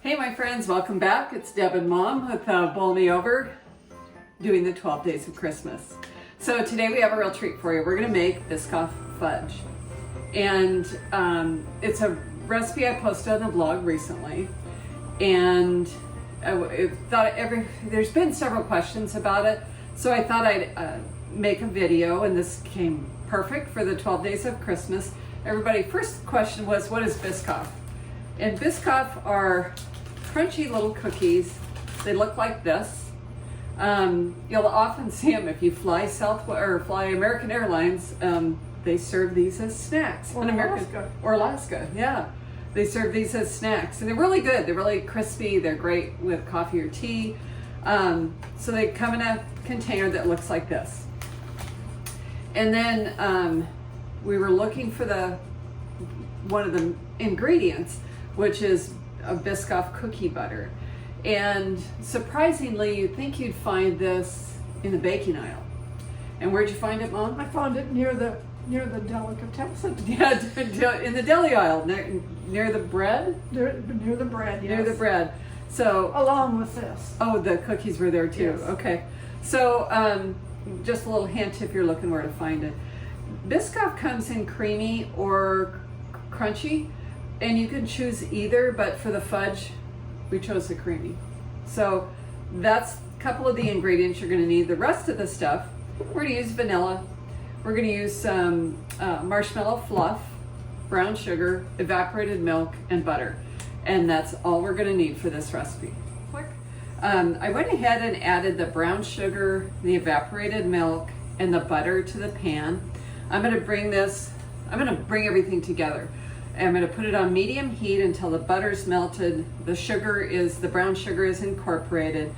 Hey my friends, welcome back. It's Deb and Mom with Bowl Me Over, doing the 12 days of Christmas. So today we have a real treat for you. We're gonna make Biscoff Fudge. And it's a recipe I posted on the blog recently. And there's been several questions about it. So I thought I'd make a video, and this came perfect for the 12 days of Christmas. Everybody, first question was, what is Biscoff? And Biscoff are crunchy little cookies. They look like this. You'll often see them if you fly fly American Airlines. They serve these as snacks. Or Alaska, yeah. They serve these as snacks, and they're really good. They're really crispy. They're great with coffee or tea. So they come in a container that looks like this. And then we were looking for one of the ingredients, which is a Biscoff cookie butter. And surprisingly, you'd think you'd find this in the baking aisle. And where'd you find it, Mom? I found it near the delicatessen. Yeah, in the deli aisle, near the bread? Near the bread, yes. Near the bread. So, along with this. Oh, the cookies were there too. Yes. Okay. So, just a little hint if you're looking where to find it. Biscoff comes in creamy or crunchy, and you can choose either, but for the fudge, we chose the creamy. So that's a couple of the ingredients you're gonna need. The rest of the stuff, we're gonna use vanilla. We're gonna use some marshmallow fluff, brown sugar, evaporated milk, and butter. And that's all we're gonna need for this recipe. I went ahead and added the brown sugar, the evaporated milk, and the butter to the pan. I'm gonna bring everything together. I'm gonna put it on medium heat until the butter's melted, the brown sugar is incorporated.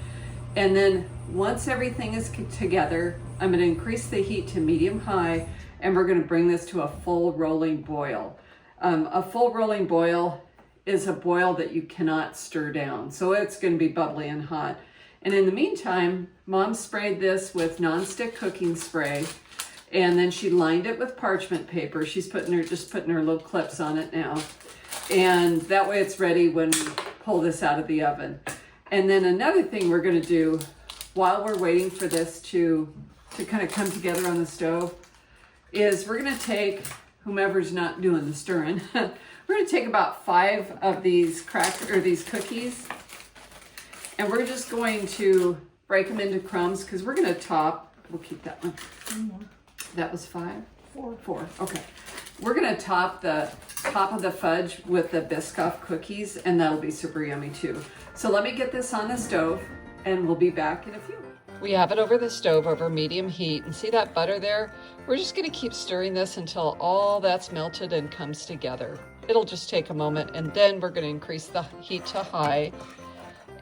And then once everything is together, I'm gonna increase the heat to medium high, and we're gonna bring this to a full rolling boil. A full rolling boil is a boil that you cannot stir down. So it's gonna be bubbly and hot. And in the meantime, Mom sprayed this with nonstick cooking spray, and then she lined it with parchment paper. She's just putting her little clips on it now. And that way it's ready when we pull this out of the oven. And then another thing we're gonna do while we're waiting for this to kind of come together on the stove is we're gonna take, whomever's not doing the stirring, we're gonna take about 5 of these these cookies, and we're just going to break them into crumbs because we're gonna we'll keep that one. That was 5? 4. Okay. We're gonna top the top of the fudge with the Biscoff cookies, and that'll be super yummy too. So let me get this on the stove, and we'll be back in a few. We have it over the stove over medium heat, and see that butter there? We're just gonna keep stirring this until all that's melted and comes together. It'll just take a moment, and then we're gonna increase the heat to high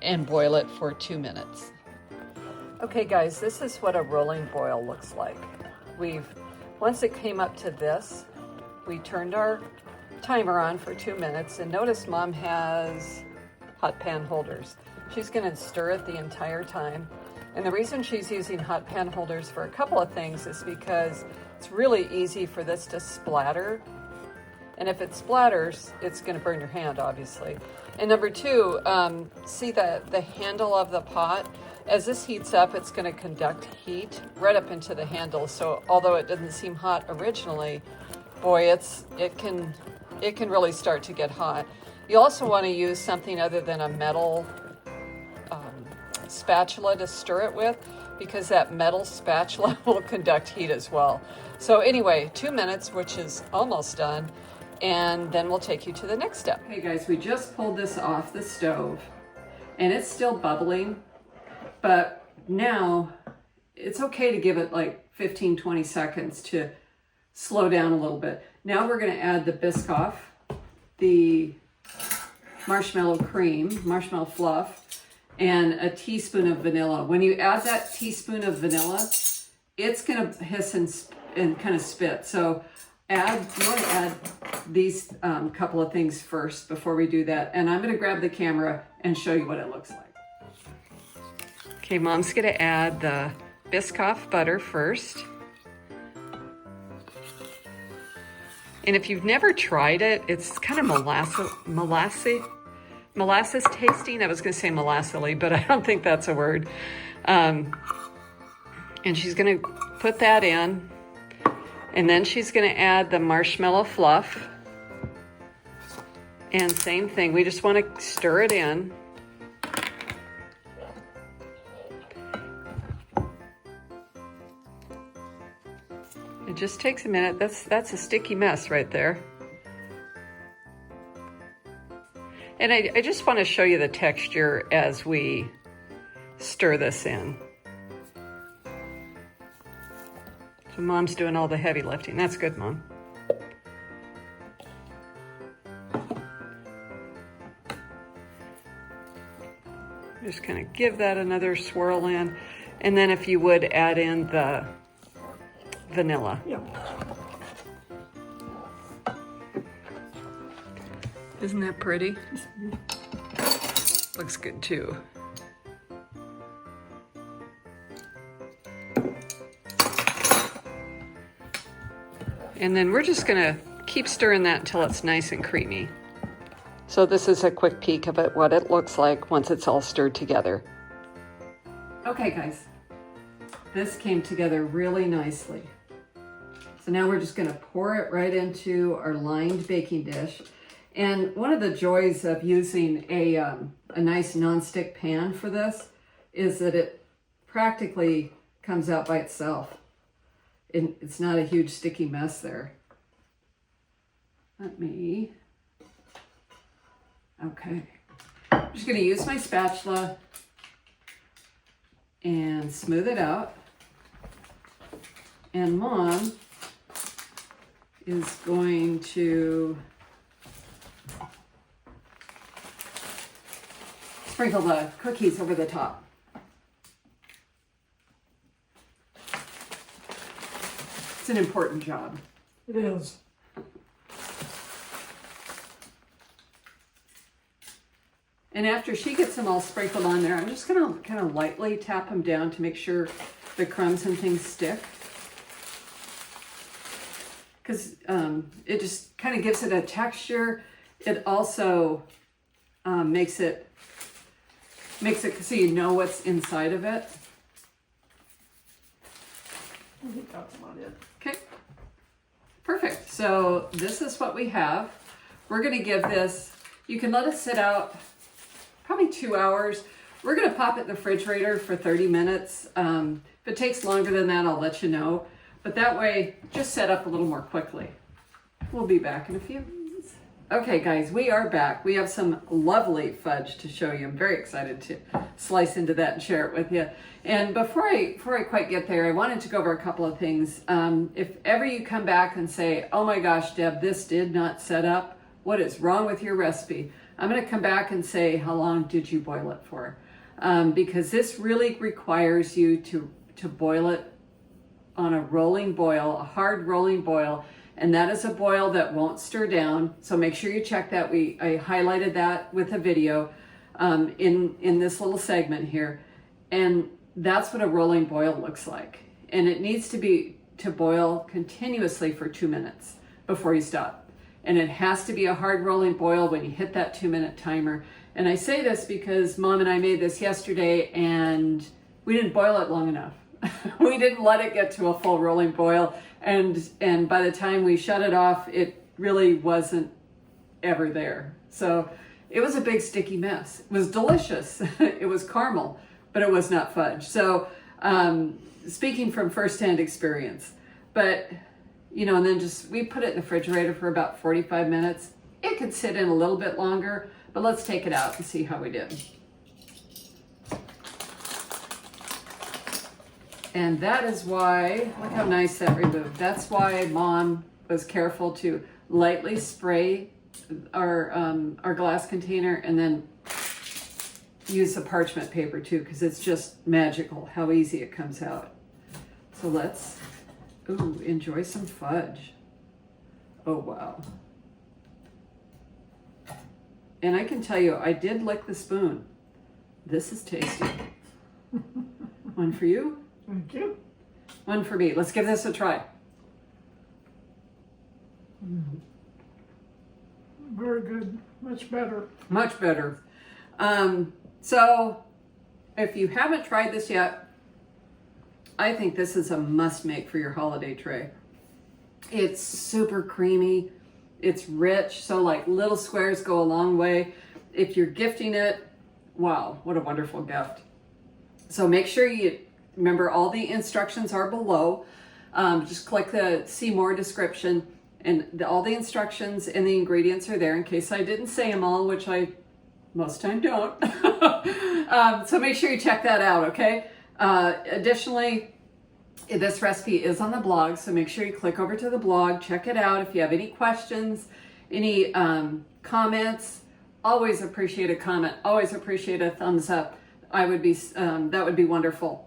and boil it for 2 minutes. Okay guys, this is what a rolling boil looks like. Once it came up to this, we turned our timer on for 2 minutes, and notice Mom has hot pan holders. She's gonna stir it the entire time. And the reason she's using hot pan holders for a couple of things is because it's really easy for this to splatter. And if it splatters, it's gonna burn your hand, obviously. And number 2, see the handle of the pot? As this heats up, it's gonna conduct heat right up into the handle. So although it doesn't seem hot originally, boy, it can really start to get hot. You also wanna use something other than a metal spatula to stir it with, because that metal spatula will conduct heat as well. So anyway, 2 minutes, which is almost done, and then we'll take you to the next step. Hey guys, we just pulled this off the stove, and it's still bubbling. But now it's okay to give it like 15-20 seconds to slow down a little bit. Now we're gonna add the Biscoff, the marshmallow cream, marshmallow fluff, and a teaspoon of vanilla. When you add that teaspoon of vanilla, it's gonna hiss and kind of spit. So you wanna add these couple of things first before we do that. And I'm gonna grab the camera and show you what it looks like. Okay, Mom's gonna add the Biscoff butter first. And if you've never tried it, it's kind of molasses molasses tasting. I was going to say molassily, but I don't think that's a word. And she's going to put that in. And then she's going to add the marshmallow fluff. And same thing, we just want to stir it in. It just takes a minute. That's a sticky mess right there. And I just want to show you the texture as we stir this in. So Mom's doing all the heavy lifting. That's good, Mom. Just kind of give that another swirl in. And then if you would add in the vanilla. Yep. Isn't that pretty? Looks good too. And then we're just gonna keep stirring that until it's nice and creamy. So this is a quick peek of it, what it looks like once it's all stirred together. Okay guys, this came together really nicely. So now we're just gonna pour it right into our lined baking dish. And one of the joys of using a nice nonstick pan for this is that it practically comes out by itself. It's not a huge sticky mess there. Okay. I'm just gonna use my spatula and smooth it out. And Mom is going to sprinkle the cookies over the top. It's an important job. It is. And after she gets them all sprinkled on there, I'm just gonna kind of lightly tap them down to make sure the crumbs and things stick. Because it just kind of gives it a texture. It also makes it so you know what's inside of it. I think that's about it. Okay, perfect. So this is what we have. We're gonna give this, you can let it sit out probably 2 hours. We're gonna pop it in the refrigerator for 30 minutes. If it takes longer than that, I'll let you know. But that way, just set up a little more quickly. We'll be back in a few minutes. Okay guys, we are back. We have some lovely fudge to show you. I'm very excited to slice into that and share it with you. And before I quite get there, I wanted to go over a couple of things. If ever you come back and say, oh my gosh, Deb, this did not set up, what is wrong with your recipe? I'm gonna come back and say, how long did you boil it for? Because this really requires you to boil it on a rolling boil, a hard rolling boil, and that is a boil that won't stir down. So make sure you check that. I highlighted that with a video in this little segment here. And that's what a rolling boil looks like. And it needs to boil continuously for 2 minutes before you stop. And it has to be a hard rolling boil when you hit that 2-minute timer. And I say this because Mom and I made this yesterday and we didn't boil it long enough. We didn't let it get to a full rolling boil, and by the time we shut it off, it really wasn't ever there. So it was a big sticky mess. It was delicious. It was caramel, but it was not fudge. So speaking from firsthand experience, but you know, and then we put it in the refrigerator for about 45 minutes. It could sit in a little bit longer, but let's take it out and see how we did. And that is why, look how nice that removed. That's why Mom was careful to lightly spray our glass container and then use the parchment paper too, because it's just magical how easy it comes out. So let's, enjoy some fudge. Oh, wow. And I can tell you, I did lick the spoon. This is tasty. One for you. Thank you. One for me. Let's give this a try. Very good. Much better. Much better. So if you haven't tried this yet, I think this is a must make for your holiday tray. It's super creamy. It's rich. So like little squares go a long way. If you're gifting it, wow, what a wonderful gift. So make sure you remember all the instructions are below. Just click the see more description and all the instructions and the ingredients are there in case I didn't say them all, which I most time don't. So make sure you check that out, okay? Additionally, this recipe is on the blog, so make sure you click over to the blog, check it out. If you have any questions, any comments, always appreciate a comment, always appreciate a thumbs up. That would be wonderful.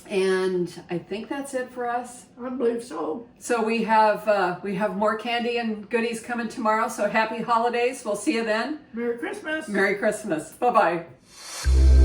And I think that's it for us. I believe so. So we have more candy and goodies coming tomorrow. So happy holidays. We'll see you then. Merry Christmas. Merry Christmas. Bye-bye.